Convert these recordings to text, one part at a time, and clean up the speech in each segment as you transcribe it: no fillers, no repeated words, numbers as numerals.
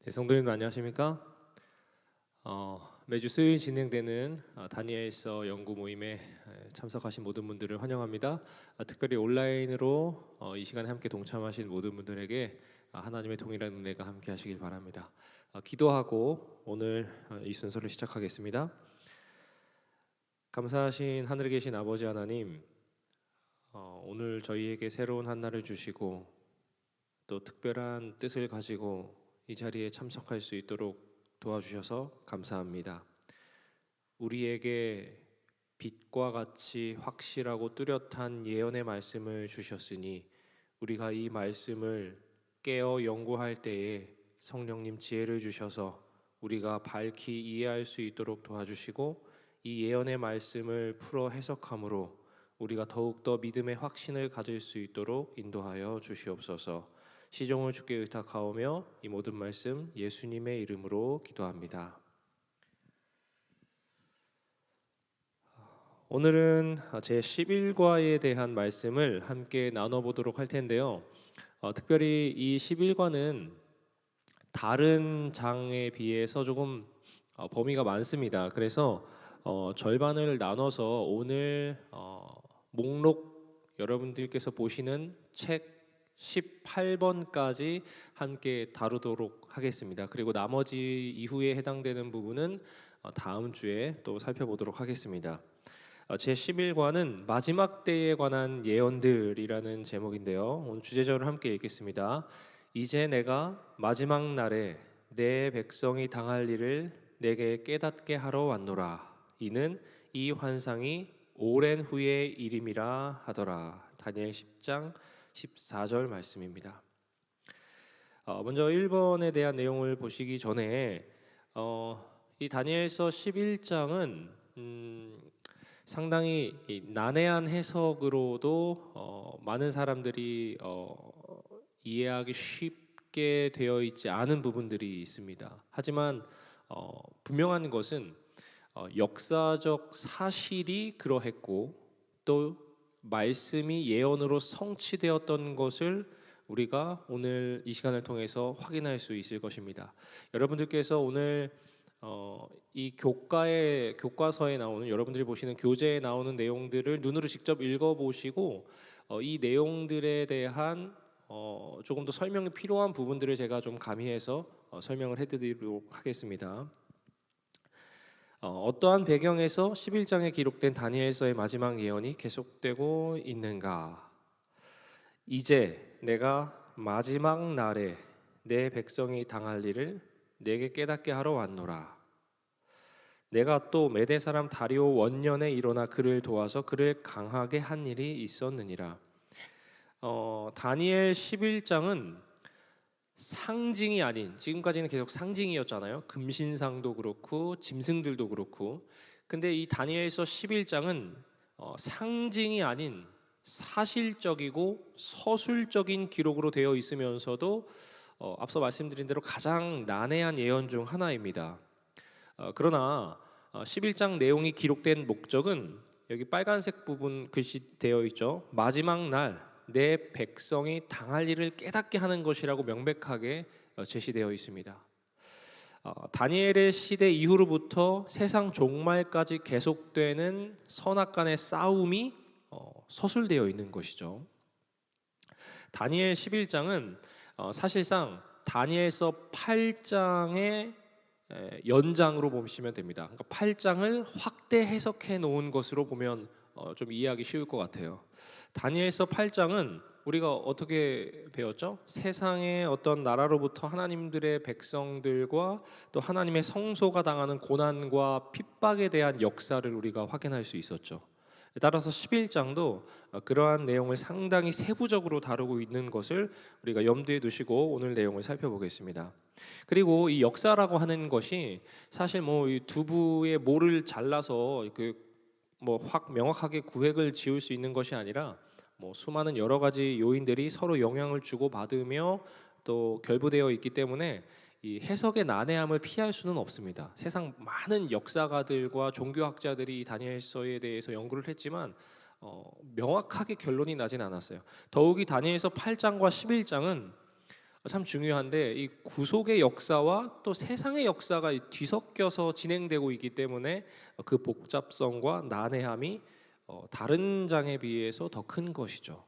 네, 성도님 안녕하십니까? 매주 수요일 진행되는 다니엘서 연구 모임에 참석하신 모든 분들을 환영합니다. 특별히 온라인으로 이 시간에 함께 동참하신 모든 분들에게 하나님의 동일한 은혜가 함께 하시길 바랍니다. 기도하고 오늘 이 순서를 시작하겠습니다. 감사하신 하늘에 계신 아버지 하나님, 오늘 저희에게 새로운 한 날을 주시고 또 특별한 뜻을 가지고 이 자리에 참석할 수 있도록 도와주셔서 감사합니다. 우리에게 빛과 같이 확실하고 뚜렷한 예언의 말씀을 주셨으니 우리가 이 말씀을 깨어 연구할 때에 성령님 지혜를 주셔서 우리가 밝히 이해할 수 있도록 도와주시고 이 예언의 말씀을 풀어 해석함으로 우리가 더욱더 믿음의 확신을 가질 수 있도록 인도하여 주시옵소서. 시종을 주께 의탁하오며 이 모든 말씀 예수님의 이름으로 기도합니다. 오늘은 제 11과에 대한 말씀을 함께 나눠보도록 할 텐데요. 특별히 이 11과는 다른 장에 비해서 조금 범위가 많습니다. 그래서 절반을 나눠서 오늘 목록 여러분들께서 보시는 책 18번까지 함께 다루도록 하겠습니다. 그리고 나머지 이후에 해당되는 부분은 다음 주에 또 살펴보도록 하겠습니다. 제 11과는 마지막 때에 관한 예언들이라는 제목인데요. 오늘 주제절을 함께 읽겠습니다. 이제 내가 마지막 날에 내 백성이 당할 일을 내게 깨닫게 하러 왔노라. 이는 이 환상이 오랜 후의 일임이라 하더라. 다니엘 10장 14절 말씀입니다. 먼저 1번에 대한 내용을 보시기 전에 이 다니엘서 11장은 상당히 난해한 해석으로도 많은 사람들이 이해하기 쉽게 되어 있지 않은 부분들이 있습니다. 하지만 분명한 것은 역사적 사실이 그러했고 또 말씀이 예언으로 성취되었던 것을 우리가 오늘 이 시간을 통해서 확인할 수 있을 것입니다. 여러분들께서 오늘 이 교과서에 나오는 여러분들이 보시는 교재에 나오는 내용들을 눈으로 직접 읽어보시고 이 내용들에 대한 조금 더 설명이 필요한 부분들을 제가 좀 가미해서 설명을 해드리도록 하겠습니다. 어떠한 배경에서 11장에 기록된 다니엘서의 마지막 예언이 계속되고 있는가? 이제 내가 마지막 날에 내 백성이 당할 일을 내게 깨닫게 하러 왔노라. 내가 또 메대 사람 다리오 원년에 일어나 그를 도와서 그를 강하게 한 일이 있었느니라. 다니엘 11장은 상징이 아닌, 지금까지는 계속 상징이었잖아요. 금신상도 그렇고 짐승들도 그렇고. 근데 이 다니엘서 11장은 상징이 아닌 사실적이고 서술적인 기록으로 되어 있으면서도 앞서 말씀드린 대로 가장 난해한 예언 중 하나입니다. 그러나 11장 내용이 기록된 목적은 여기 빨간색 부분 글씨 되어 있죠. 마지막 날 내 백성이 당할 일을 깨닫게 하는 것이라고 명백하게 제시되어 있습니다. 다니엘의 시대 이후로부터 세상 종말까지 계속되는 선악간의 싸움이 서술되어 있는 것이죠. 다니엘 11장은 사실상 다니엘서 8장의 연장으로 보시면 됩니다. 그러니까 8장을 확대 해석해 놓은 것으로 보면 좀 이해하기 쉬울 것 같아요. 다니엘서 8장은 우리가 어떻게 배웠죠? 세상의 어떤 나라로부터 하나님들의 백성들과 또 하나님의 성소가 당하는 고난과 핍박에 대한 역사를 우리가 확인할 수 있었죠. 따라서 11장도 그러한 내용을 상당히 세부적으로 다루고 있는 것을 우리가 염두에 두시고 오늘 내용을 살펴보겠습니다. 그리고 이 역사라고 하는 것이 사실 뭐 이 두부의 모를 잘라서 확 명확하게 구획을 지을 수 있는 것이 아니라 뭐 수많은 여러 가지 요인들이 서로 영향을 주고 받으며 또 결부되어 있기 때문에 이 해석의 난해함을 피할 수는 없습니다. 세상 많은 역사가들과 종교학자들이 이 다니엘서에 대해서 연구를 했지만 명확하게 결론이 나진 않았어요. 더욱이 다니엘서 8장과 11장은 참 중요한데 이 구속의 역사와 또 세상의 역사가 뒤섞여서 진행되고 있기 때문에 그 복잡성과 난해함이 다른 장에 비해서 더 큰 것이죠.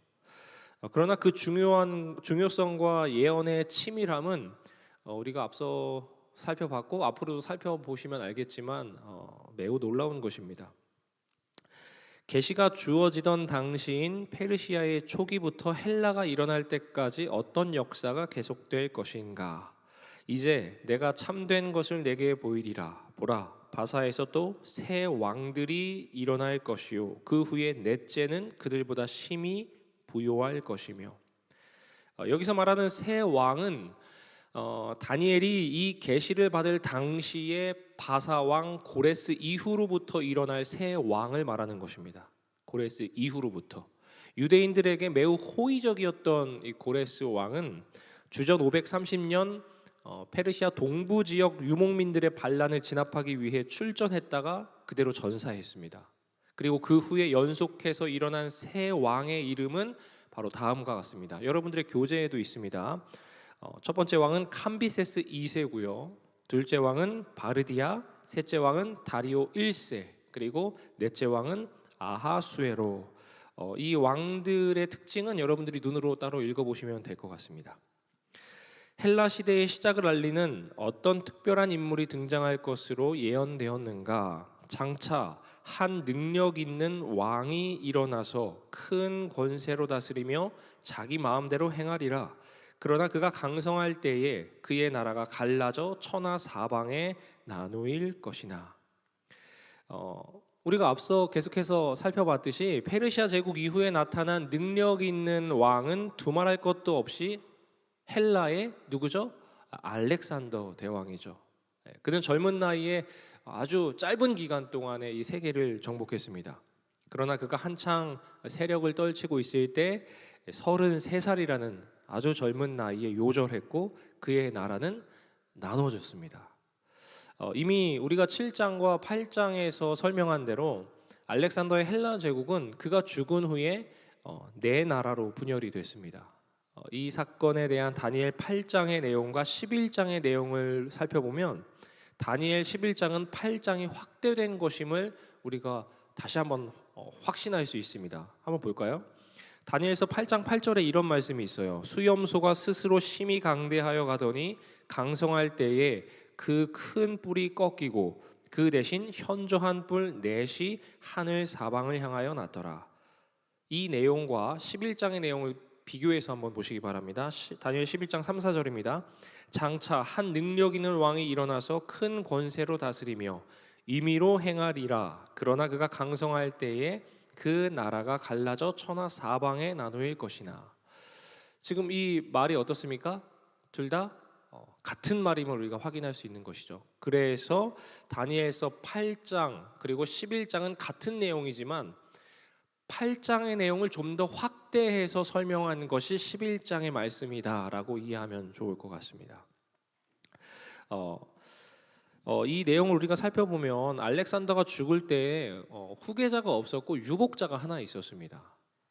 그러나 그 중요한 중요성과 예언의 치밀함은 우리가 앞서 살펴봤고 앞으로도 살펴보시면 알겠지만 매우 놀라운 것입니다. 계시가 주어지던 당시인 페르시아의 초기부터 헬라가 일어날 때까지 어떤 역사가 계속될 것인가? 이제 내가 참된 것을 내게 보이리라. 보라, 바사에서 또 새 왕들이 일어날 것이요 그 후에 넷째는 그들보다 심히 부요할 것이며. 여기서 말하는 새 왕은 다니엘이 이 계시를 받을 당시에 바사 왕 고레스 이후로부터 일어날 새 왕을 말하는 것입니다. 고레스 이후로부터 유대인들에게 매우 호의적이었던 이 고레스 왕은 주전 530년 페르시아 동부 지역 유목민들의 반란을 진압하기 위해 출전했다가 그대로 전사했습니다. 그리고 그 후에 연속해서 일어난 새 왕의 이름은 바로 다음과 같습니다. 여러분들의 교재에도 있습니다. 첫 번째 왕은 캄비세스 2세고요. 둘째 왕은 바르디아, 셋째 왕은 다리오 1세, 그리고 넷째 왕은 아하수에로. 이 왕들의 특징은 여러분들이 눈으로 따로 읽어보시면 될 것 같습니다. 헬라 시대의 시작을 알리는 어떤 특별한 인물이 등장할 것으로 예언되었는가? 장차 한 능력 있는 왕이 일어나서 큰 권세로 다스리며 자기 마음대로 행하리라. 그러나 그가 강성할 때에 그의 나라가 갈라져 천하 사방에 나누일 것이나. 우리가 앞서 계속해서 살펴봤듯이 페르시아 제국 이후에 나타난 능력 있는 왕은 두말할 것도 없이 헬라의 누구죠? 알렉산더 대왕이죠. 그는 젊은 나이에 아주 짧은 기간 동안에 이 세계를 정복했습니다. 그러나 그가 한창 세력을 떨치고 있을 때 33살이라는 아주 젊은 나이에 요절했고 그의 나라는 나눠졌습니다. 이미 우리가 7장과 8장에서 설명한 대로 알렉산더의 헬라 제국은 그가 죽은 후에 네 나라로 분열이 됐습니다. 이 사건에 대한 다니엘 8장의 내용과 11장의 내용을 살펴보면 다니엘 11장은 8장이 확대된 것임을 우리가 다시 한번 확신할 수 있습니다. 한번 볼까요? 다니엘서 8장 8절에 이런 말씀이 있어요. 수염소가 스스로 심히 강대하여 가더니 강성할 때에 그 큰 뿔이 꺾이고 그 대신 현저한 뿔 넷이 하늘 사방을 향하여 났더라. 이 내용과 11장의 내용을 비교해서 한번 보시기 바랍니다. 다니엘 11장 3, 4절입니다. 장차 한 능력 있는 왕이 일어나서 큰 권세로 다스리며 임의로 행하리라. 그러나 그가 강성할 때에 그 나라가 갈라져 천하 사방에 나누일 것이나. 지금 이 말이 어떻습니까? 둘 다 같은 말임을 우리가 확인할 수 있는 것이죠. 그래서 다니엘서 8장 그리고 11장은 같은 내용이지만 8장의 내용을 좀 더 확대해서 설명한 것이 11장의 말씀이다라고 이해하면 좋을 것 같습니다. 이 내용을 우리가 살펴보면 알렉산더가 죽을 때 후계자가 없었고 유복자가 하나 있었습니다.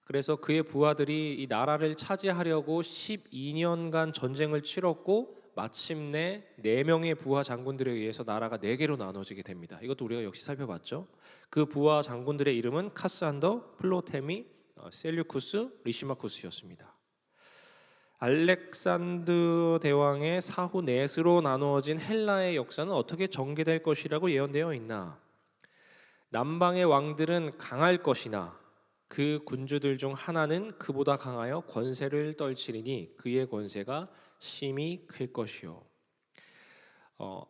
그래서 그의 부하들이 이 나라를 차지하려고 12년간 전쟁을 치렀고 마침내 4명의 부하 장군들에 의해서 나라가 4개로 나눠지게 됩니다. 이것도 우리가 역시 살펴봤죠. 그 부하 장군들의 이름은 카스안더, 플로테미, 셀류쿠스, 리시마쿠스였습니다. 알렉산더 대왕의 사후 넷으로 나누어진 헬라의 역사는 어떻게 전개될 것이라고 예언되어 있나? 남방의 왕들은 강할 것이나 그 군주들 중 하나는 그보다 강하여 권세를 떨치리니 그의 권세가 심히 클 것이요.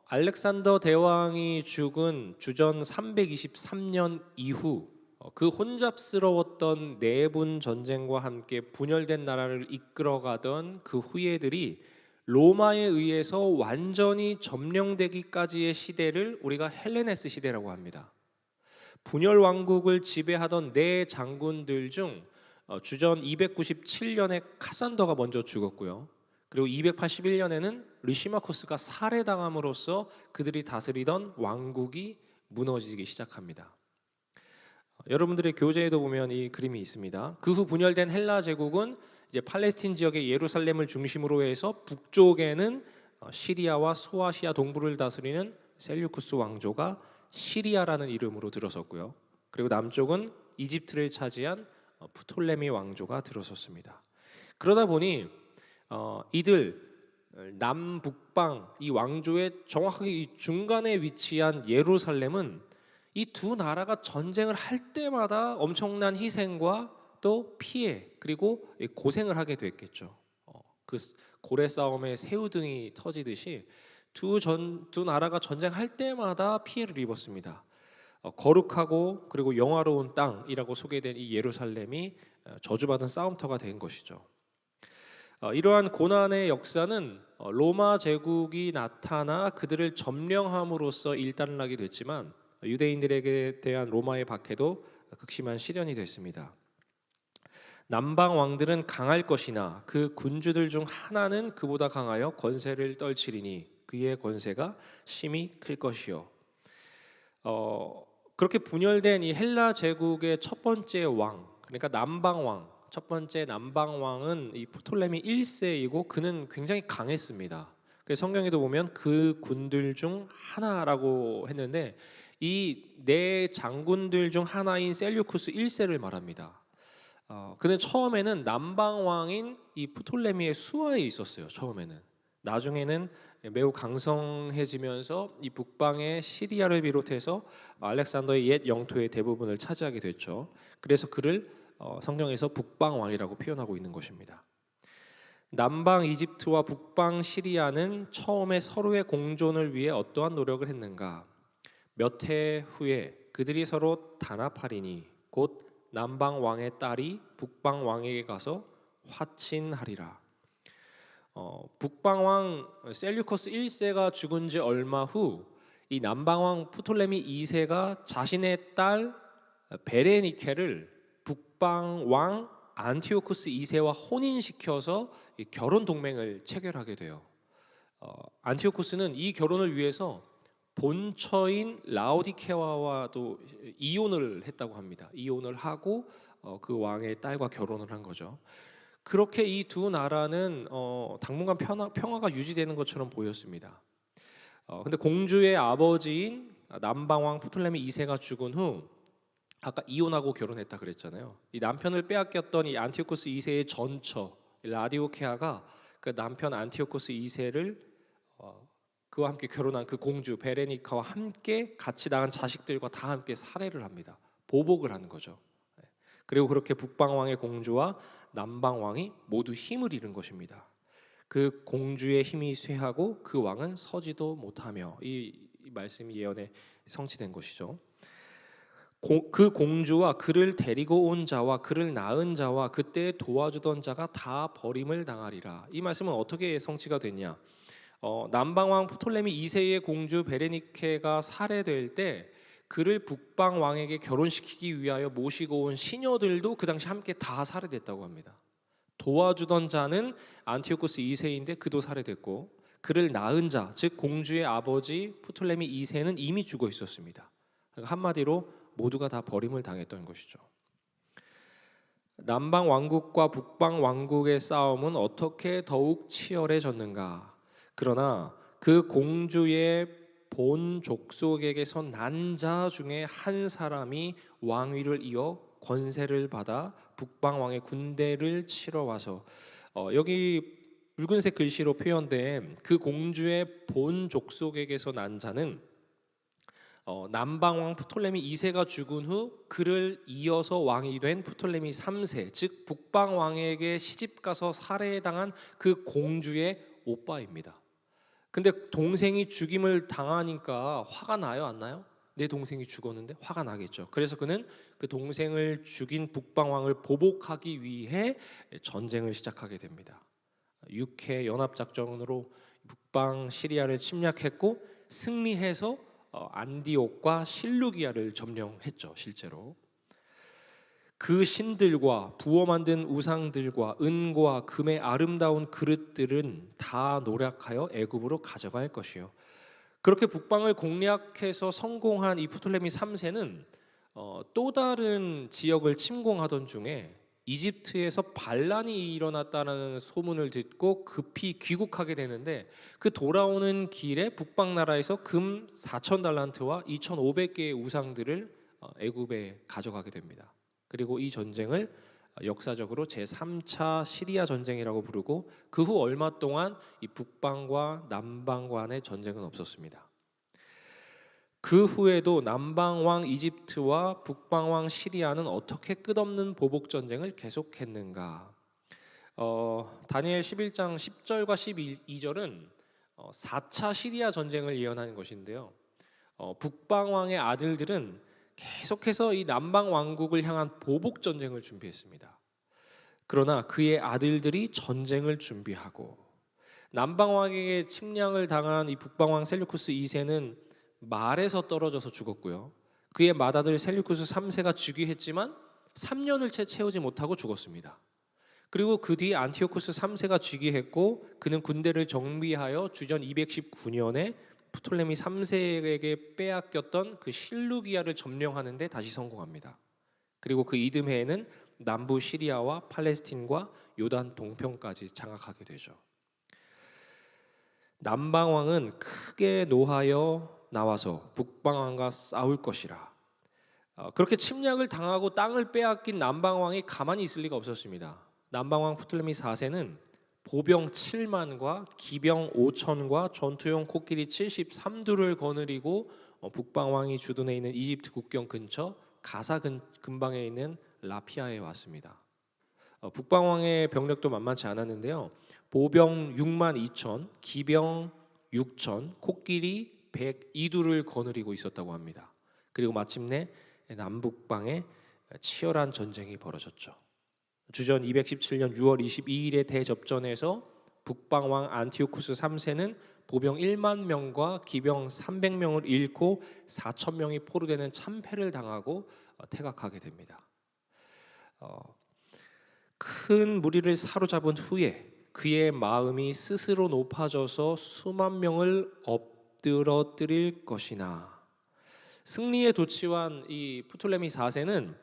알렉산더 대왕이 죽은 주전 323년 이후 그 혼잡스러웠던 내분 전쟁과 함께 분열된 나라를 이끌어가던 그 후예들이 로마에 의해서 완전히 점령되기까지의 시대를 우리가 헬레네스 시대라고 합니다. 분열 왕국을 지배하던 네 장군들 중 주전 297년에 카산더가 먼저 죽었고요. 그리고 281년에는 리시마코스가 살해당함으로써 그들이 다스리던 왕국이 무너지기 시작합니다. 여러분들의 교재에도 보면 이 그림이 있습니다. 그 후 분열된 헬라 제국은 이제 팔레스틴 지역의 예루살렘을 중심으로 해서 북쪽에는 시리아와 소아시아 동부를 다스리는 셀류쿠스 왕조가 시리아라는 이름으로 들어섰고요. 그리고 남쪽은 이집트를 차지한 프톨레미 왕조가 들어섰습니다. 그러다 보니 이들 남북방 이 왕조의 정확하게 이 중간에 위치한 예루살렘은 이 두 나라가 전쟁을 할 때마다 엄청난 희생과 또 피해 그리고 고생을 하게 됐겠죠. 그 고래 싸움에 새우등이 터지듯이 두 나라가 전쟁할 때마다 피해를 입었습니다. 거룩하고 그리고 영화로운 땅이라고 소개된 이 예루살렘이 저주받은 싸움터가 된 것이죠. 이러한 고난의 역사는 로마 제국이 나타나 그들을 점령함으로써 일단락이 됐지만 유대인들에게 대한 로마의 박해도 극심한 시련이 됐습니다. 남방 왕들은 강할 것이나 그 군주들 중 하나는 그보다 강하여 권세를 떨치리니 그의 권세가 심히 클 것이요. 그렇게 분열된 이 헬라 제국의 첫 번째 왕, 그러니까 남방 왕, 첫 번째 남방 왕은 이 프톨레미 1세이고 그는 굉장히 강했습니다. 그래서 성경에도 보면 그 군들 중 하나라고 했는데 이 네 장군들 중 하나인 셀류쿠스 1세를 말합니다. 그는 처음에는 남방 왕인 이 프톨레미의 수하에 있었어요. 처음에는. 나중에는 매우 강성해지면서 이 북방의 시리아를 비롯해서 알렉산더의 옛 영토의 대부분을 차지하게 됐죠. 그래서 그를 성경에서 북방 왕이라고 표현하고 있는 것입니다. 남방 이집트와 북방 시리아는 처음에 서로의 공존을 위해 어떠한 노력을 했는가? 몇 해 후에 그들이 서로 단합하리니 곧 남방 왕의 딸이 북방 왕에게 가서 화친하리라. 북방 왕 셀류커스 1세가 죽은 지 얼마 후 이 남방 왕 프톨레미 2세가 자신의 딸 베레니케를 북방 왕 안티오쿠스 2세와 혼인시켜서 결혼 동맹을 체결하게 돼요. 안티오쿠스는 이 결혼을 위해서 본처인 라오디케와도 이혼을 했다고 합니다. 이혼을 하고 그 왕의 딸과 결혼을 한 거죠. 그렇게 이 두 나라는 당분간 평화가 유지되는 것처럼 보였습니다. 근데 공주의 아버지인 남방왕 프톨레미 2세가 죽은 후 아까 이혼하고 결혼했다 그랬잖아요. 이 남편을 빼앗겼던 이 안티오코스 2세의 전처 라디오케아가 그 남편 안티오코스 2세를 그와 함께 결혼한 그 공주 베레니카와 함께 같이 낳은 자식들과 다 함께 살해를 합니다. 보복을 하는 거죠. 그리고 그렇게 북방왕의 공주와 남방왕이 모두 힘을 잃은 것입니다. 그 공주의 힘이 쇠하고 그 왕은 서지도 못하며 이 말씀이 예언에 성취된 것이죠. 그 공주와 그를 데리고 온 자와 그를 낳은 자와 그때 도와주던 자가 다 버림을 당하리라. 이 말씀은 어떻게 성취가 됐냐? 남방왕 프톨레미 2세의 공주 베레니케가 살해될 때 그를 북방 왕에게 결혼시키기 위하여 모시고 온 시녀들도 그 당시 함께 다 살해됐다고 합니다. 도와주던 자는 안티오코스 2세인데 그도 살해됐고 그를 낳은 자, 즉 공주의 아버지 프톨레미 2세는 이미 죽어 있었습니다. 한마디로 모두가 다 버림을 당했던 것이죠. 남방 왕국과 북방 왕국의 싸움은 어떻게 더욱 치열해졌는가? 그러나 그 공주의 본 족속에게서 난 자 중에 한 사람이 왕위를 이어 권세를 받아 북방 왕의 군대를 치러 와서 여기 붉은색 글씨로 표현된 그 공주의 본 족속에게서 난 자는 남방 왕 프톨레미 2세가 죽은 후 그를 이어서 왕이 된 프톨레미 3세, 즉 북방 왕에게 시집 가서 살해당한 그 공주의 오빠입니다. 근데 동생이 죽임을 당하니까 화가 나요, 안 나요? 내 동생이 죽었는데 화가 나겠죠. 그래서 그는 그 동생을 죽인 북방 왕을 보복하기 위해 전쟁을 시작하게 됩니다. 6회 연합 작전으로 북방 시리아를 침략했고 승리해서 안디옥과 실루기아를 점령했죠. 실제로 그 신들과 부어 만든 우상들과 은과 금의 아름다운 그릇들은 다 노력하여 애굽으로 가져갈 것이요. 그렇게 북방을 공략해서 성공한 이 프톨레미 3세는 또 다른 지역을 침공하던 중에 이집트에서 반란이 일어났다는 소문을 듣고 급히 귀국하게 되는데, 그 돌아오는 길에 북방 나라에서 금 4천 달란트와 2,500개의 우상들을 애굽에 가져가게 됩니다. 그리고 이 전쟁을 역사적으로 제3차 시리아 전쟁이라고 부르고, 그 후 얼마 동안 이 북방과 남방 간의 전쟁은 없었습니다. 그 후에도 남방 왕 이집트와 북방 왕 시리아는 어떻게 끝없는 보복 전쟁을 계속했는가? 다니엘 11장 10절과 12절은 4차 시리아 전쟁을 예언하는 것인데요. 북방 왕의 아들들은 계속해서 이 남방 왕국을 향한 보복 전쟁을 준비했습니다. 그러나 그의 아들들이 전쟁을 준비하고, 남방 왕에게 침략을 당한 이 북방 왕 셀류쿠스 2세는 말에서 떨어져서 죽었고요. 그의 맏아들 셀류쿠스 3세가 즉위했지만 3년을 채 채우지 못하고 죽었습니다. 그리고 그 뒤에 안티오쿠스 3세가 즉위했고, 그는 군대를 정비하여 주전 219년에 프톨레미 3세에게 빼앗겼던 그 실루기아를 점령하는 데 다시 성공합니다. 그리고 그 이듬해에는 남부 시리아와 팔레스틴과 요단 동편까지 장악하게 되죠. 남방 왕은 크게 노하여 나와서 북방 왕과 싸울 것이라. 그렇게 침략을 당하고 땅을 빼앗긴 남방 왕이 가만히 있을 리가 없었습니다. 남방 왕 프톨레미 4세는 보병 7만과 기병 5천과 전투용 코끼리 73두를 거느리고 북방 왕이 주둔해 있는 이집트 국경 근처 가사 근방에 있는 라피아에 왔습니다. 북방 왕의 병력도 만만치 않았는데요. 보병 6만 2천, 기병 6천, 코끼리 102두를 거느리고 있었다고 합니다. 그리고 마침내 남북방에 치열한 전쟁이 벌어졌죠. 주전 217년 6월 22일의 대접전에서 북방 왕 안티오쿠스 3세는 보병 1만 명과 기병 300명을 잃고 4천 명이 포로되는 참패를 당하고 퇴각하게 됩니다. 큰 무리를 사로잡은 후에 그의 마음이 스스로 높아져서 수만 명을 엎드러뜨릴 것이나. 승리에 도취한 이 프톨레미 4세는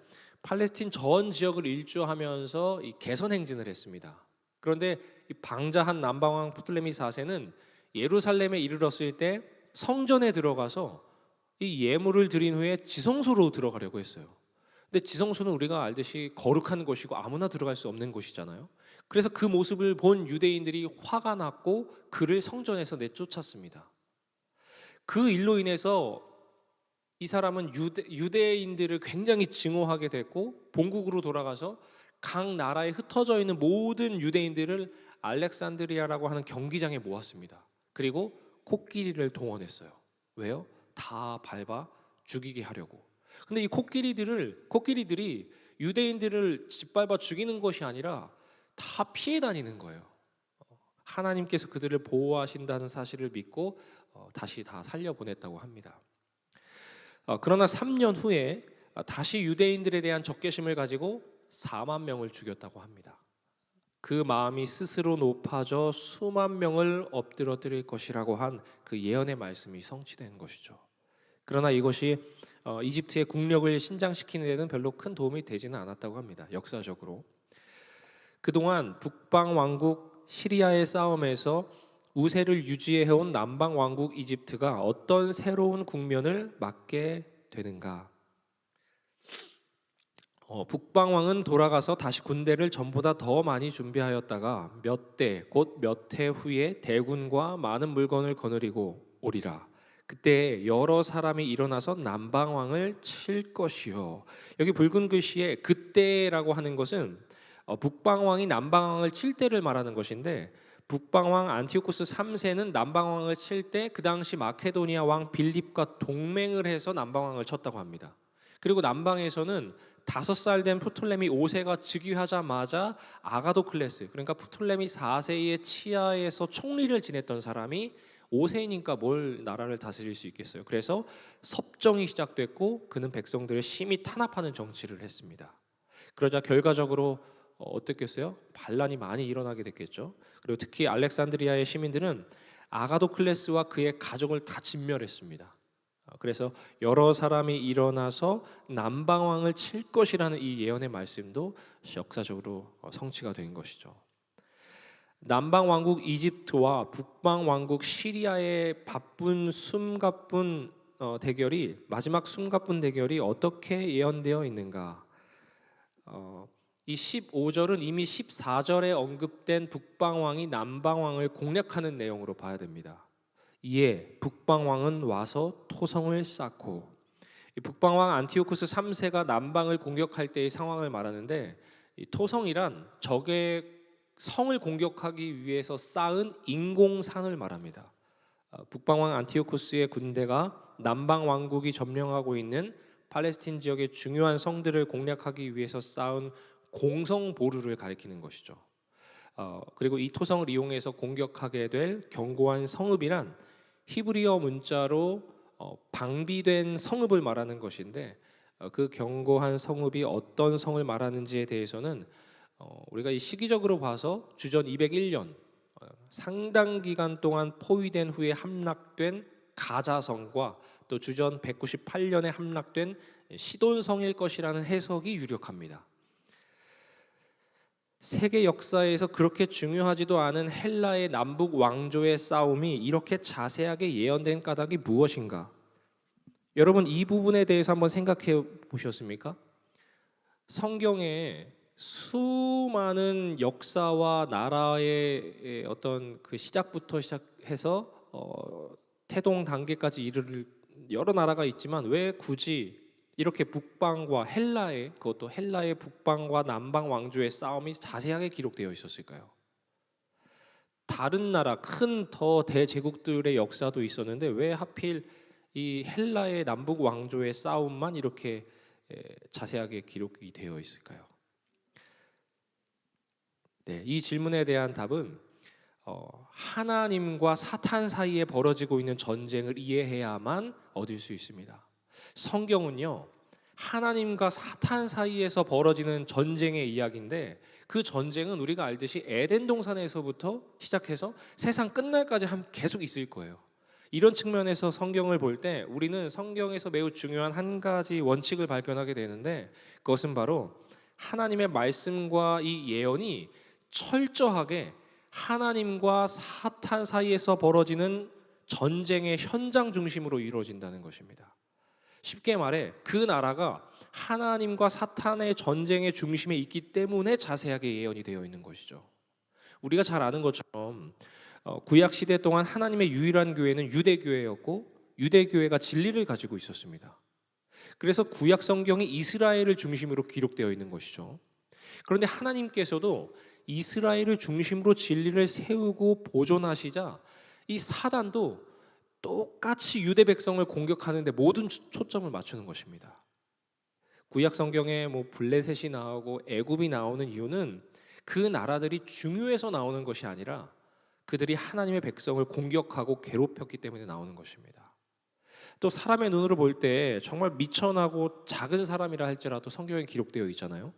팔레스틴 전 지역을 일주하면서 이 개선 행진을 했습니다. 그런데 이 방자한 남방왕 프톨레미 4세는 예루살렘에 이르렀을 때 성전에 들어가서 이 예물을 드린 후에 지성소로 들어가려고 했어요. 근데 지성소는 우리가 알듯이 거룩한 곳이고 아무나 들어갈 수 없는 곳이잖아요. 그래서 그 모습을 본 유대인들이 화가 났고 그를 성전에서 내쫓았습니다. 그 일로 인해서 이 사람은 유대인들을 굉장히 증오하게 됐고, 본국으로 돌아가서 각 나라에 흩어져 있는 모든 유대인들을 알렉산드리아라고 하는 경기장에 모았습니다. 그리고 코끼리를 동원했어요. 왜요? 다 밟아 죽이게 하려고. 근데 이 코끼리들이 유대인들을 짓밟아 죽이는 것이 아니라 다 피해 다니는 거예요. 하나님께서 그들을 보호하신다는 사실을 믿고 다시 다 살려보냈다고 합니다. 그러나 3년 후에 다시 유대인들에 대한 적개심을 가지고 4만 명을 죽였다고 합니다. 그 마음이 스스로 높아져 수만 명을 엎드러뜨릴 것이라고 한 그 예언의 말씀이 성취된 것이죠. 그러나 이것이 이집트의 국력을 신장시키는 데는 별로 큰 도움이 되지는 않았다고 합니다. 역사적으로. 그동안 북방 왕국 시리아의 싸움에서 우세를 유지해온 남방 왕국 이집트가 어떤 새로운 국면을 맞게 되는가? 북방 왕은 돌아가서 다시 군대를 전보다 더 많이 준비하였다가 곧 몇 해 후에 대군과 많은 물건을 거느리고 오리라. 그때 여러 사람이 일어나서 남방 왕을 칠 것이요. 여기 붉은 글씨에 그때라고 하는 것은 북방 왕이 남방 왕을 칠 때를 말하는 것인데, 북방 왕 안티오쿠스 3세는 남방 왕을 칠 때 그 당시 마케도니아 왕 빌립과 동맹을 해서 남방 왕을 쳤다고 합니다. 그리고 남방에서는 5살 된 프톨레미 5세가 즉위하자마자 아가도클레스, 그러니까 프톨레미 4세의 치하에서 총리를 지냈던 사람이 5세니까 뭘 나라를 다스릴 수 있겠어요. 그래서 섭정이 시작됐고 그는 백성들을 심히 탄압하는 정치를 했습니다. 그러자 결과적으로 어떻겠어요? 반란이 많이 일어나게 됐겠죠. 그리고 특히 알렉산드리아의 시민들은 아가도클레스와 그의 가족을 다 진멸했습니다. 그래서 여러 사람이 일어나서 남방왕을 칠 것이라는 이 예언의 말씀도 역사적으로 성취가 된 것이죠. 남방 왕국 이집트와 북방 왕국 시리아의 바쁜 숨가쁜 대결이 마지막 숨가쁜 대결이 어떻게 예언되어 있는가? 이 15절은 이미 14절에 언급된 북방 왕이 남방 왕을 공략하는 내용으로 봐야 됩니다. 이에 북방 왕은 와서 토성을 쌓고, 이 북방 왕 안티오쿠스 3세가 남방을 공격할 때의 상황을 말하는데, 이 토성이란 적의 성을 공격하기 위해서 쌓은 인공산을 말합니다. 북방 왕 안티오쿠스의 군대가 남방 왕국이 점령하고 있는 팔레스틴 지역의 중요한 성들을 공략하기 위해서 쌓은 공성보루를 가리키는 것이죠. 그리고 이 토성을 이용해서 공격하게 될 견고한 성읍이란 히브리어 문자로 방비된 성읍을 말하는 것인데, 그 견고한 성읍이 어떤 성을 말하는지에 대해서는 우리가 이 시기적으로 봐서 주전 201년 상당 기간 동안 포위된 후에 함락된 가자성과 또 주전 198년에 함락된 시돈성일 것이라는 해석이 유력합니다. 세계 역사에서 그렇게 중요하지도 않은 헬라의 남북 왕조의 싸움이 이렇게 자세하게 예언된 까닭이 무엇인가? 여러분, 이 부분에 대해서 한번 생각해 보셨습니까? 성경에 수많은 역사와 나라의 어떤 그 시작부터 시작해서 태동 단계까지 이르를 여러 나라가 있지만 왜 굳이 이렇게 북방과 헬라의, 그것도 헬라의 북방과 남방 왕조의 싸움이 자세하게 기록되어 있었을까요? 다른 나라 큰 더 대제국들의 역사도 있었는데 왜 하필 이 헬라의 남북 왕조의 싸움만 이렇게 자세하게 기록이 되어 있을까요? 네, 이 질문에 대한 답은 하나님과 사탄 사이에 벌어지고 있는 전쟁을 이해해야만 얻을 수 있습니다. 성경은요, 하나님과 사탄 사이에서 벌어지는 전쟁의 이야기인데, 그 전쟁은 우리가 알듯이 에덴 동산에서부터 시작해서 세상 끝날까지 계속 있을 거예요. 이런 측면에서 성경을 볼 때 우리는 성경에서 매우 중요한 한 가지 원칙을 발견하게 되는데, 그것은 바로 하나님의 말씀과 이 예언이 철저하게 하나님과 사탄 사이에서 벌어지는 전쟁의 현장 중심으로 이루어진다는 것입니다. 쉽게 말해 그 나라가 하나님과 사탄의 전쟁의 중심에 있기 때문에 자세하게 예언이 되어 있는 것이죠. 우리가 잘 아는 것처럼 구약 시대 동안 하나님의 유일한 교회는 유대교회였고, 유대교회가 진리를 가지고 있었습니다. 그래서 구약 성경이 이스라엘을 중심으로 기록되어 있는 것이죠. 그런데 하나님께서도 이스라엘을 중심으로 진리를 세우고 보존하시자 이 사단도 똑같이 유대 백성을 공격하는데 모든 초점을 맞추는 것입니다. 구약 성경에 블레셋이 나오고 애굽이 나오는 이유는 그 나라들이 중요해서 나오는 것이 아니라 그들이 하나님의 백성을 공격하고 괴롭혔기 때문에 나오는 것입니다. 또 사람의 눈으로 볼 때 정말 미천하고 작은 사람이라 할지라도 성경에 기록되어 있잖아요.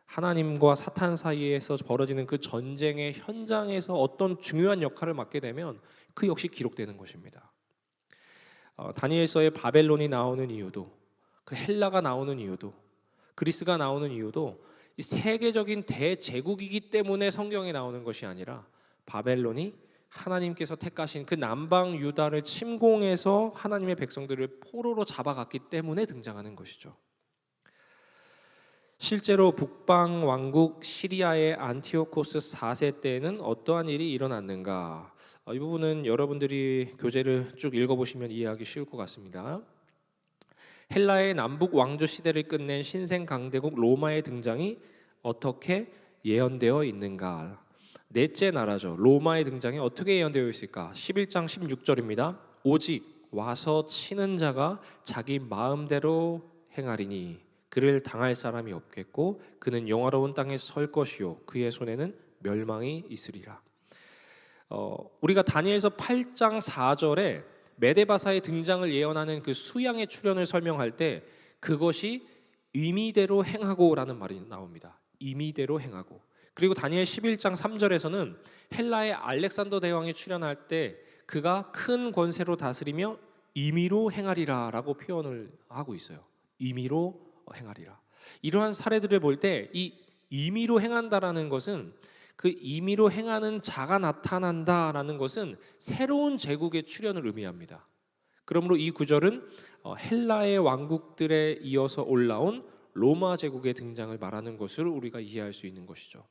하나님과 사탄 사이에서 벌어지는 그 전쟁의 현장에서 어떤 중요한 역할을 맡게 되면 그 역시 기록되는 것입니다. 다니엘서에 바벨론이 나오는 이유도, 그 헬라가 나오는 이유도, 그리스가 나오는 이유도 이 세계적인 대제국이기 때문에 성경에 나오는 것이 아니라 바벨론이 하나님께서 택하신 그 남방 유다를 침공해서 하나님의 백성들을 포로로 잡아갔기 때문에 등장하는 것이죠. 실제로 북방 왕국 시리아의 안티오코스 4세 때에는 어떠한 일이 일어났는가? 이 부분은 여러분들이 교재를 쭉 읽어보시면 이해하기 쉬울 것 같습니다. 헬라의 남북 왕조 시대를 끝낸 신생 강대국 로마의 등장이 어떻게 예언되어 있는가? 넷째 나라죠. 로마의 등장이 어떻게 예언되어 있을까? 11장 16절입니다. 오직 와서 치는 자가 자기 마음대로 행하리니 그를 당할 사람이 없겠고 그는 영화로운 땅에 설 것이요 그의 손에는 멸망이 있으리라. 우리가 다니엘서 8장 4절에 메데바사의 등장을 예언하는 그 수양의 출현을 설명할 때 그것이 의미대로 행하고라는 말이 나옵니다. 의미대로 행하고. 그리고 다니엘 11장 3절에서는 헬라의 알렉산더 대왕이 출현할 때 그가 큰 권세로 다스리며 임의로 행하리라라고 표현을 하고 있어요. 임의로 행하리라. 이러한 사례들을 볼 때 이 임의로 행한다라는 것은 그 임의로 행하는 자가 나타난다라는 것은 새로운 제국의 출현을 의미합니다. 그러므로 이 구절은 헬라의 왕국들에 이어서 올라온 로마 제국의 등장을 말하는 것으로 우리가 이해할 수 있는 것이죠.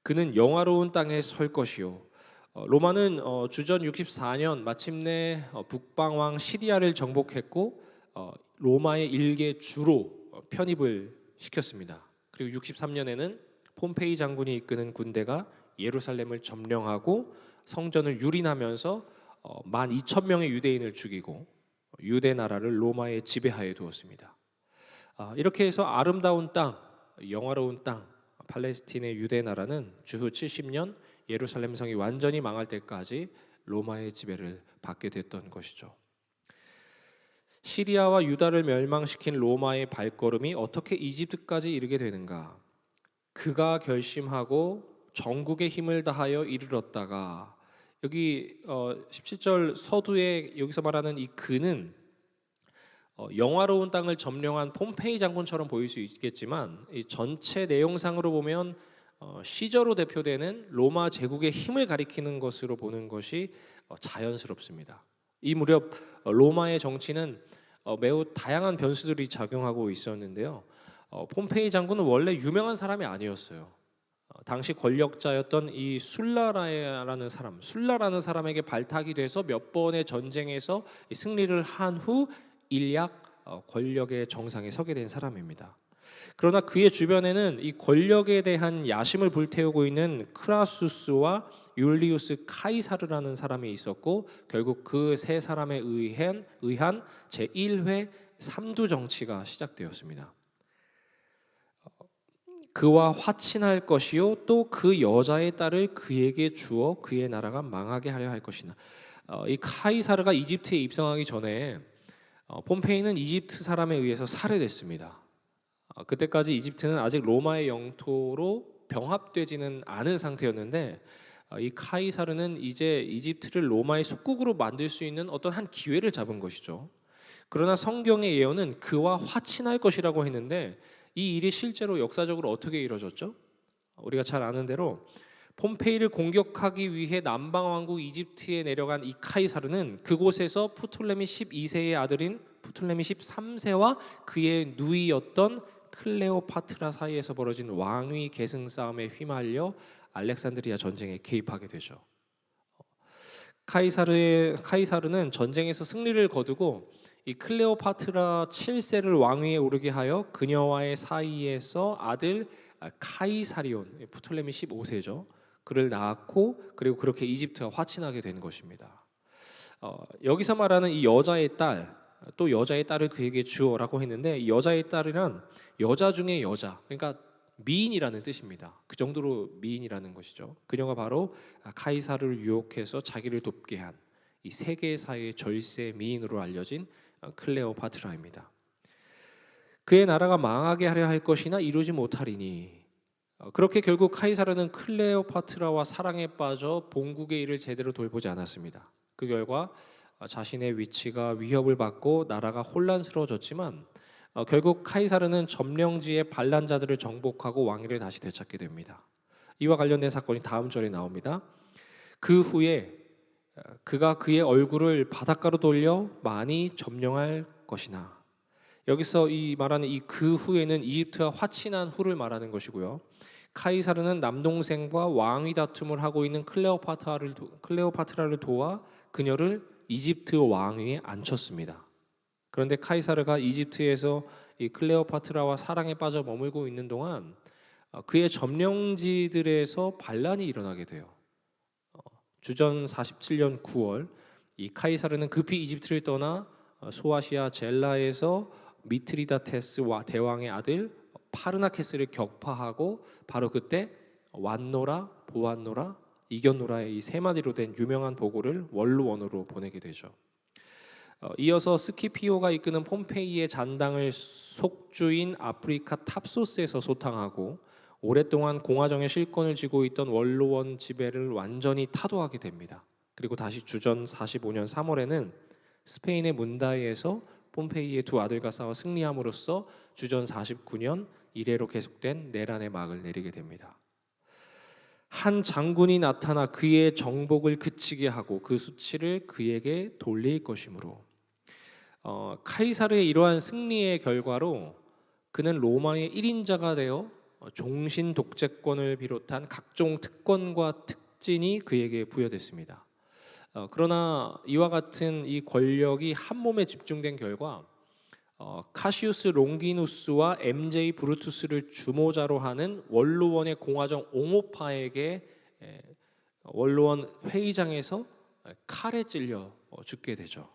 그는 영화로운 땅에 설 것이요. 로마는 주전 64년 마침내 북방왕 시리아를 정복했고 로마의 일개 주로 편입을 시켰습니다. 그리고 63년에는 폼페이 장군이 이끄는 군대가 예루살렘을 점령하고 성전을 유린하면서 12,000명의 유대인을 죽이고 유대 나라를 로마의 지배하에 두었습니다. 이렇게 해서 아름다운 땅, 영화로운 땅, 팔레스틴의 유대 나라는 주후 70년 예루살렘 성이 완전히 망할 때까지 로마의 지배를 받게 됐던 것이죠. 시리아와 유다를 멸망시킨 로마의 발걸음이 어떻게 이집트까지 이르게 되는가? 그가 결심하고 전국의 힘을 다하여 이르렀다가 여기 17절 서두에 여기서 말하는 이 그는 영화로운 땅을 점령한 폼페이 장군처럼 보일 수 있겠지만 이 전체 내용상으로 보면 시저로 대표되는 로마 제국의 힘을 가리키는 것으로 보는 것이 자연스럽습니다. 이 무렵 로마의 정치는 매우 다양한 변수들이 작용하고 있었는데요. 폼페이 장군은 원래 유명한 사람이 아니었어요. 당시 권력자였던 이 술라라는 사람에게 발탁이 돼서 몇 번의 전쟁에서 승리를 한 후 일약 권력의 정상에 서게 된 사람입니다. 그러나 그의 주변에는 이 권력에 대한 야심을 불태우고 있는 크라수스와 율리우스 카이사르라는 사람이 있었고 결국 그 세 사람에 의한 제1회 삼두 정치가 시작되었습니다. 그와 화친할 것이요 또 그 여자의 딸을 그에게 주어 그의 나라가 망하게 하려 할 것이나. 이 카이사르가 이집트에 입성하기 전에 폼페이는 이집트 사람에 의해서 살해됐습니다. 그때까지 이집트는 아직 로마의 영토로 병합되지는 않은 상태였는데 이 카이사르는 이제 이집트를 로마의 속국으로 만들 수 있는 어떤 한 기회를 잡은 것이죠. 그러나 성경의 예언은 그와 화친할 것이라고 했는데 이 일이 실제로 역사적으로 어떻게 이루어졌죠? 우리가 잘 아는 대로 폼페이를 공격하기 위해 남방 왕국 이집트에 내려간 이 카이사르는 그곳에서 프톨레미 12세의 아들인 프톨레미 13세와 그의 누이였던 클레오파트라 사이에서 벌어진 왕위 계승 싸움에 휘말려 알렉산드리아 전쟁에 개입하게 되죠. 카이사르는 전쟁에서 승리를 거두고 이 클레오파트라 7세를 왕위에 오르게 하여 그녀와의 사이에서 아들 카이사리온, 프톨레미 15세죠. 그를 낳았고 그리고 그렇게 이집트와 화친하게 된 것입니다. 여기서 말하는 이 여자의 딸, 또 여자의 딸을 그에게 주어라고 했는데 이 여자의 딸이란 여자 중에 여자, 그러니까 미인이라는 뜻입니다. 그 정도로 미인이라는 것이죠. 그녀가 바로 카이사르를 유혹해서 자기를 돕게 한 이 세계사의 절세 미인으로 알려진 클레오파트라입니다. 그의 나라가 망하게 하려 할 것이나 이루지 못하리니. 그렇게 결국 카이사르는 클레오파트라와 사랑에 빠져 본국의 일을 제대로 돌보지 않았습니다. 그 결과 자신의 위치가 위협을 받고 나라가 혼란스러워졌지만 결국 카이사르는 점령지의 반란자들을 정복하고 왕위를 다시 되찾게 됩니다. 이와 관련된 사건이 다음 절에 나옵니다. 그 후에 그가 그의 얼굴을 바닷가로 돌려 많이 점령할 것이나. 여기서 이 말하는 이 그 후에는 이집트와 화친한 후를 말하는 것이고요. 카이사르는 남동생과 왕위 다툼을 하고 있는 클레오파트라를 도와 그녀를 이집트 왕위에 앉혔습니다. 그런데 카이사르가 이집트에서 이 클레오파트라와 사랑에 빠져 머물고 있는 동안 그의 점령지들에서 반란이 일어나게 돼요. 주전 47년 9월 이 카이사르는 급히 이집트를 떠나 소아시아 젤라에서 미트리다테스 대왕의 아들 파르나케스를 격파하고 바로 그때 완노라, 보안노라, 이견노라의 이 세 마디로 된 유명한 보고를 원로원으로 보내게 되죠. 이어서 스키피오가 이끄는 폼페이의 잔당을 속주인 아프리카 탑소스에서 소탕하고 오랫동안 공화정의 실권을 쥐고 있던 원로원 지배를 완전히 타도하게 됩니다. 그리고 다시 주전 45년 3월에는 스페인의 문다이에서 폼페이의 두 아들과 싸워 승리함으로써 주전 49년 이래로 계속된 내란의 막을 내리게 됩니다. 한 장군이 나타나 그의 정복을 그치게 하고 그 수치를 그에게 돌릴 것이므로 카이사르의 이러한 승리의 결과로 그는 로마의 1인자가 되어 종신 독재권을 비롯한 각종 특권과 특진이 그에게 부여됐습니다. 그러나 이와 같은 이 권력이 한 몸에 집중된 결과 카시우스 롱기누스와 MJ 브루투스를 주모자로 하는 원로원의 공화정 옹호파에게 원로원 회의장에서 칼에 찔려 죽게 되죠.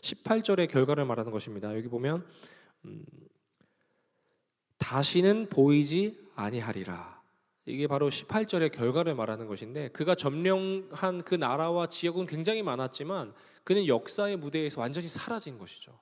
18절의 결과를 말하는 것입니다. 여기 보면 다시는 보이지 아니하리라. 이게 바로 18절의 결과를 말하는 것인데, 그가 점령한 그 나라와 지역은 굉장히 많았지만 그는 역사의 무대에서 완전히 사라진 것이죠.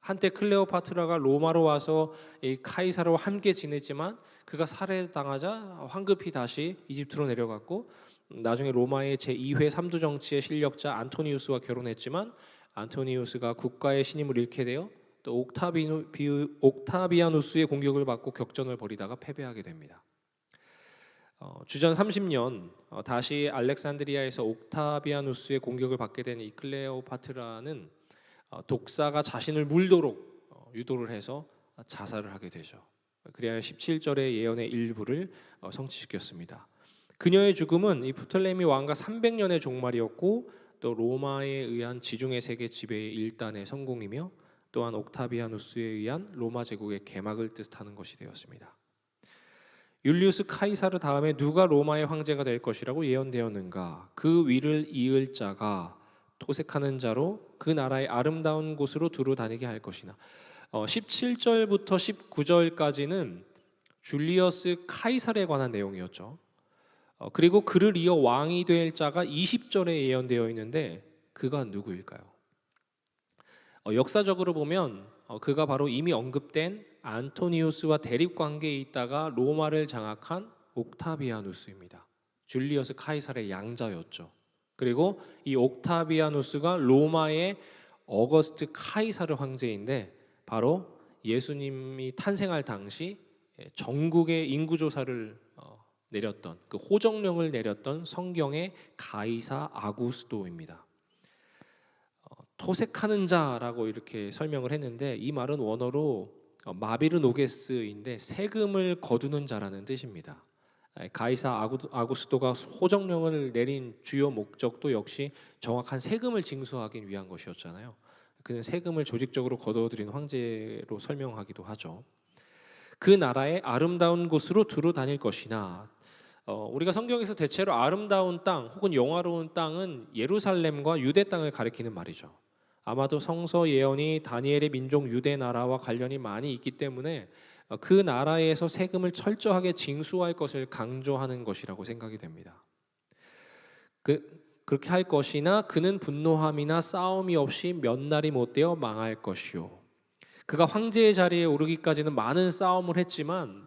한때 클레오파트라가 로마로 와서 이 카이사르와 함께 지냈지만 그가 살해당하자 황급히 다시 이집트로 내려갔고, 나중에 로마의 제2회 삼두 정치의 실력자 안토니우스와 결혼했지만 안토니우스가 국가의 신임을 잃게 되어 또 옥타비아누스의 공격을 받고 격전을 벌이다가 패배하게 됩니다. 주전 30년 다시 알렉산드리아에서 옥타비아누스의 공격을 받게 된 이 클레오파트라는 독사가 자신을 물도록 유도를 해서 자살을 하게 되죠. 그래야 17절의 예언의 일부를 성취시켰습니다. 그녀의 죽음은 이 프톨레미 왕가 300년의 종말이었고 또 로마에 의한 지중해 세계 지배의 일단의 성공이며 또한 옥타비아누스에 의한 로마 제국의 개막을 뜻하는 것이 되었습니다. 율리우스 카이사르 다음에 누가 로마의 황제가 될 것이라고 예언되었는가? 그 위를 이을 자가 토색하는 자로 그 나라의 아름다운 곳으로 두루 다니게 할 것이나. 17절부터 19절까지는 줄리어스 카이사르에 관한 내용이었죠. 그리고 그를 이어 왕이 될 자가 20절에 예언되어 있는데 그가 누구일까요? 역사적으로 보면 그가 바로 이미 언급된 안토니우스와 대립 관계에 있다가 로마를 장악한 옥타비아누스입니다. 줄리어스 카이사르의 양자였죠. 그리고 이 옥타비아누스가 로마의 어거스트 카이사르 황제인데 바로 예수님이 탄생할 당시 전국의 인구 조사를 내렸던 그 호정령을 내렸던 성경의 가이사 아구스도입니다. 토색하는 자라고 이렇게 설명을 했는데 이 말은 원어로 마비르노게스인데 세금을 거두는 자라는 뜻입니다. 가이사 아구스도가 호정령을 내린 주요 목적도 역시 정확한 세금을 징수하기 위한 것이었잖아요. 그는 세금을 조직적으로 거둬들인 황제로 설명하기도 하죠. 그 나라의 아름다운 곳으로 두루 다닐 것이나, 우리가 성경에서 대체로 아름다운 땅 혹은 영화로운 땅은 예루살렘과 유대 땅을 가리키는 말이죠. 아마도 성서 예언이 다니엘의 민족 유대 나라와 관련이 많이 있기 때문에 그 나라에서 세금을 철저하게 징수할 것을 강조하는 것이라고 생각이 됩니다. 그렇게 할 것이나 그는 분노함이나 싸움이 없이 몇 날이 못되어 망할 것이요. 그가 황제의 자리에 오르기까지는 많은 싸움을 했지만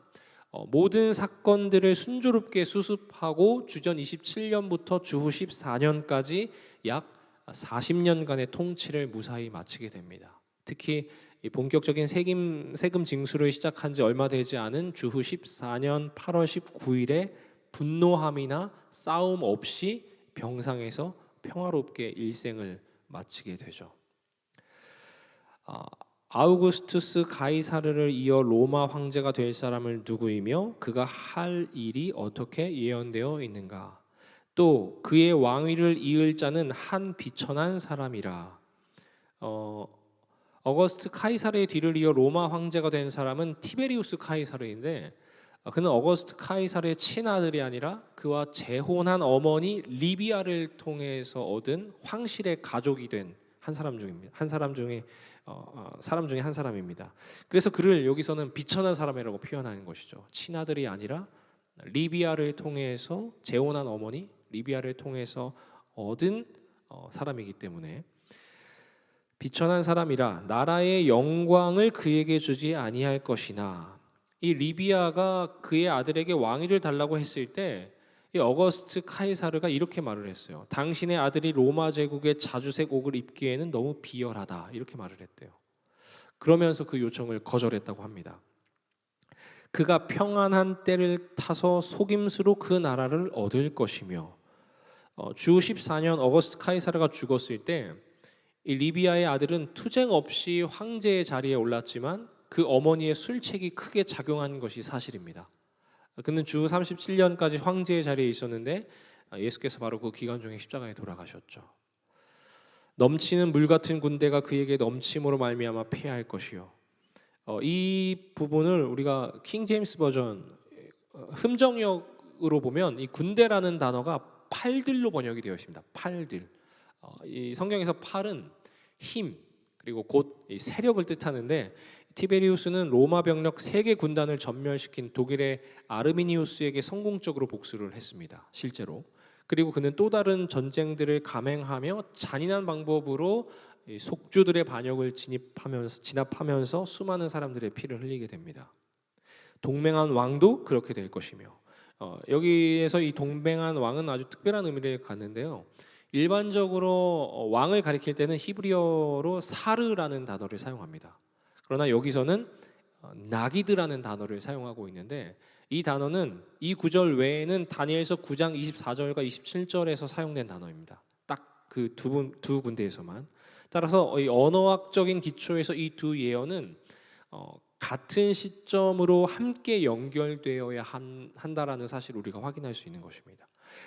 모든 사건들을 순조롭게 수습하고 주전 27년부터 주후 14년까지 약 40년간의 통치를 무사히 마치게 됩니다. 특히 본격적인 세금 징수를 시작한 지 얼마 되지 않은 주후 14년 8월 19일에 분노함이나 싸움 없이 병상에서 평화롭게 일생을 마치게 되죠. 아우구스투스 가이사르를 이어 로마 황제가 될 사람을 누구이며 그가 할 일이 어떻게 예언되어 있는가? 또 그의 왕위를 이을 자는 한 비천한 사람이라. 어거스트 카이사르의 뒤를 이어 로마 황제가 된 사람은 티베리우스 카이사르인데 그는 어거스트 카이사르의 친아들이 아니라 그와 재혼한 어머니 리비아를 통해서 얻은 황실의 가족이 된 한 사람 중입니다. 사람 중에 한 사람입니다. 그래서 그를 여기서는 비천한 사람이라고 표현하는 것이죠. 친아들이 아니라 리비아를 통해서 재혼한 어머니 리비아를 통해서 얻은 사람이기 때문에 비천한 사람이라 나라의 영광을 그에게 주지 아니할 것이나. 이 리비아가 그의 아들에게 왕위를 달라고 했을 때 이 어거스트 카이사르가 이렇게 말을 했어요. 당신의 아들이 로마 제국의 자주색 옥을 입기에는 너무 비열하다. 이렇게 말을 했대요. 그러면서 그 요청을 거절했다고 합니다. 그가 평안한 때를 타서 속임수로 그 나라를 얻을 것이며 주 14년 어거스트 카이사르가 죽었을 때 이 리비아의 아들은 투쟁 없이 황제의 자리에 올랐지만 그 어머니의 술책이 크게 작용한 것이 사실입니다. 그는 주 37년까지 황제의 자리에 있었는데 예수께서 바로 그 기간 중에 십자가에 돌아가셨죠. 넘치는 물 같은 군대가 그에게 넘침으로 말미암아 패할 것이요. 이 부분을 우리가 킹 제임스 버전 흠정역으로 보면 이 군대라는 단어가 팔들로 번역이 되어 있습니다. 팔들. 이 성경에서 팔은 힘 그리고 곧 이 세력을 뜻하는데 티베리우스는 로마 병력 3개 군단을 전멸시킨 독일의 아르미니우스에게 성공적으로 복수를 했습니다. 실제로. 그리고 그는 또 다른 전쟁들을 감행하며 잔인한 방법으로 속주들의 반역을 진압하면서 수많은 사람들의 피를 흘리게 됩니다. 동맹한 왕도 그렇게 될 것이며 여기에서 이 동맹한 왕은 아주 특별한 의미를 갖는데요. 일반적으로 왕을 가리킬 때는 히브리어로 사르라는 단어를 사용합니다. 그러나 여기서는 나기드라는 단어를 사용하고 있는데 이 단어는 이 구절 외에는 다니엘서 9장 24절과 27절에서 사용된 단어입니다. 딱 그 두 군데에서만. 따라서 이 언어학적인 기초에서 이 두 예언은 같은 시점으로 함께 연결되어야 한다라는 사실을 우리가 확인할 수 있는 것입니다.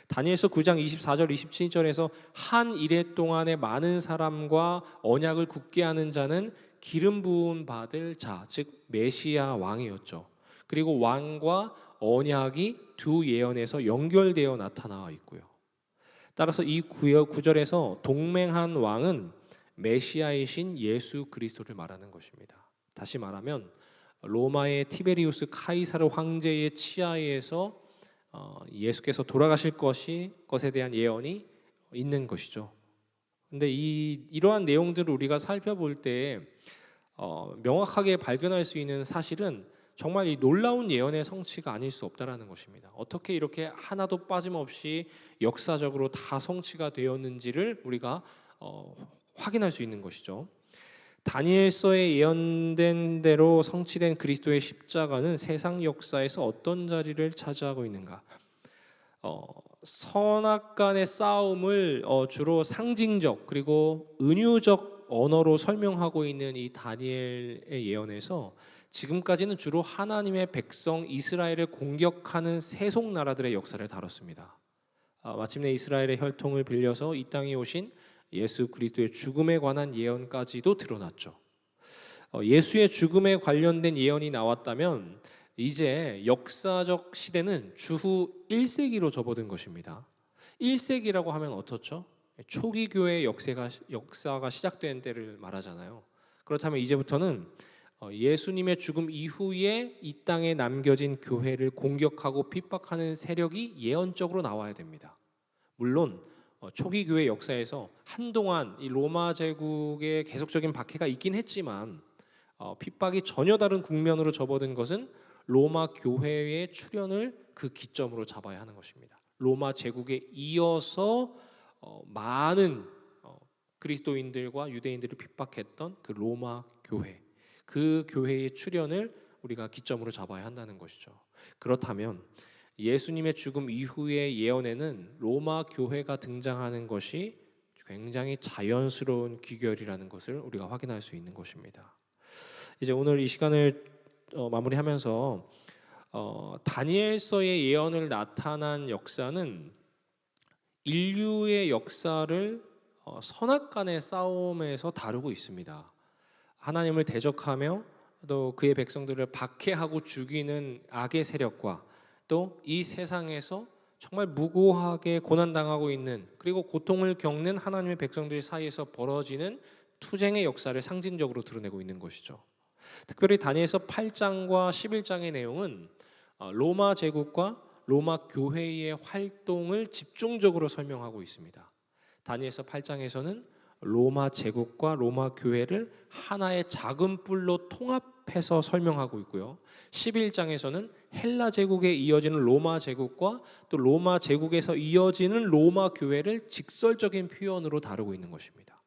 다니엘서 9장 24절 27절에서 한 이래 동안에 많은 사람과 언약을 굳게 하는 자는 기름 부음 받을 자, 즉 메시아 왕이었죠. 그리고 왕과 언약이 두 예언에서 연결되어 나타나 있고요. 따라서 이 구절에서 동맹한 왕은 메시아이신 예수 그리스도를 말하는 것입니다. 다시 말하면 로마의 티베리우스 카이사르 황제의 치하에서 예수께서 돌아가실 것에 대한 예언이 있는 것이죠. 근데 이러한 내용들을 우리가 살펴볼 때 명확하게 발견할 수 있는 사실은 정말 이 놀라운 예언의 성취가 아닐 수 없다라는 것입니다. 어떻게 이렇게 하나도 빠짐없이 역사적으로 다 성취가 되었는지를 우리가 확인할 수 있는 것이죠. 다니엘서에 예언된 대로 성취된 그리스도의 십자가는 세상 역사에서 어떤 자리를 차지하고 있는가? 선악간의 싸움을 주로 상징적 그리고 은유적 언어로 설명하고 있는 이 다니엘의 예언에서 지금까지는 주로 하나님의 백성 이스라엘을 공격하는 세속 나라들의 역사를 다뤘습니다. 마침내 이스라엘의 혈통을 빌려서 이 땅에 오신 예수 그리스도의 죽음에 관한 예언까지도 드러났죠. 예수의 죽음에 관련된 예언이 나왔다면 이제 역사적 시대는 주후 1세기로 접어든 것입니다. 1세기라고 하면 어떻죠? 초기 교회의 역사가 시작된 때를 말하잖아요. 그렇다면 이제부터는 예수님의 죽음 이후에 이 땅에 남겨진 교회를 공격하고 핍박하는 세력이 예언적으로 나와야 됩니다. 물론 초기 교회 역사에서 한동안 이 로마 제국의 계속적인 박해가 있긴 했지만 핍박이 전혀 다른 국면으로 접어든 것은 로마 교회의 출현을 그 기점으로 잡아야 하는 것입니다. 로마 제국에 이어서 많은 그리스도인들과 유대인들을 핍박했던 그 로마 교회, 그 교회의 출현을 우리가 기점으로 잡아야 한다는 것이죠. 그렇다면 예수님의 죽음 이후의 예언에는 로마 교회가 등장하는 것이 굉장히 자연스러운 귀결이라는 것을 우리가 확인할 수 있는 것입니다. 이제 오늘 이 시간을 마무리하면서 다니엘서의 예언을 나타난 역사는 인류의 역사를 선악간의 싸움에서 다루고 있습니다. 하나님을 대적하며 또 그의 백성들을 박해하고 죽이는 악의 세력과 또 이 세상에서 정말 무고하게 고난당하고 있는 그리고 고통을 겪는 하나님의 백성들 사이에서 벌어지는 투쟁의 역사를 상징적으로 드러내고 있는 것이죠. 특별히 다니엘서 8장과 11장의 내용은 로마 제국과 로마 교회의 활동을 집중적으로 설명하고 있습니다. 다니엘서 8장에서는 로마 제국과 로마 교회를 하나의 작은 뿔로 합해서 설명하고 있고요. 11장에서는 헬라 제국에 이어지는 로마 제국과 또 로마 제국에서 이어지는 로마 교회를 직설적인 표현으로 다루고 있는 것입니다.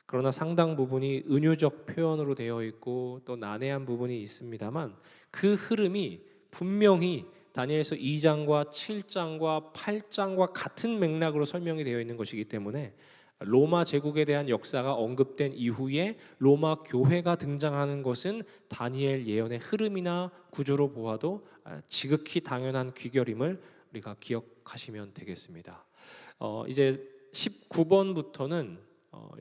그러나 상당 부분이 은유적 표현으로 되어 있고 또 난해한 부분이 있습니다만 그 흐름이 분명히 다니엘서 2장과 7장과 8장과 같은 맥락으로 설명이 되어 있는 것이기 때문에 로마 제국에 대한 역사가 언급된 이후에 로마 교회가 등장하는 것은 다니엘 예언의 흐름이나 구조로 보아도 지극히 당연한 귀결임을 우리가 기억하시면 되겠습니다. 이제 19번부터는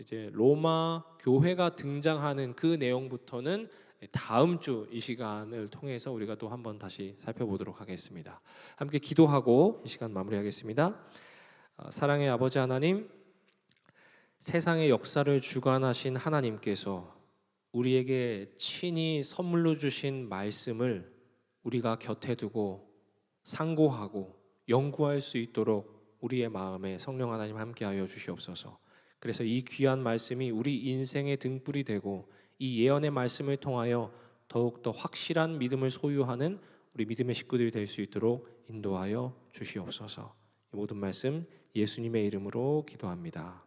이제 로마 교회가 등장하는 그 내용부터는 다음 주 이 시간을 통해서 우리가 또 한번 다시 살펴보도록 하겠습니다. 함께 기도하고 이 시간 마무리하겠습니다. 사랑의 아버지 하나님, 세상의 역사를 주관하신 하나님께서 우리에게 친히 선물로 주신 말씀을 우리가 곁에 두고 상고하고 연구할 수 있도록 우리의 마음에 성령 하나님 함께하여 주시옵소서. 그래서 이 귀한 말씀이 우리 인생의 등불이 되고 이 예언의 말씀을 통하여 더욱더 확실한 믿음을 소유하는 우리 믿음의 식구들이 될 수 있도록 인도하여 주시옵소서. 이 모든 말씀 예수님의 이름으로 기도합니다.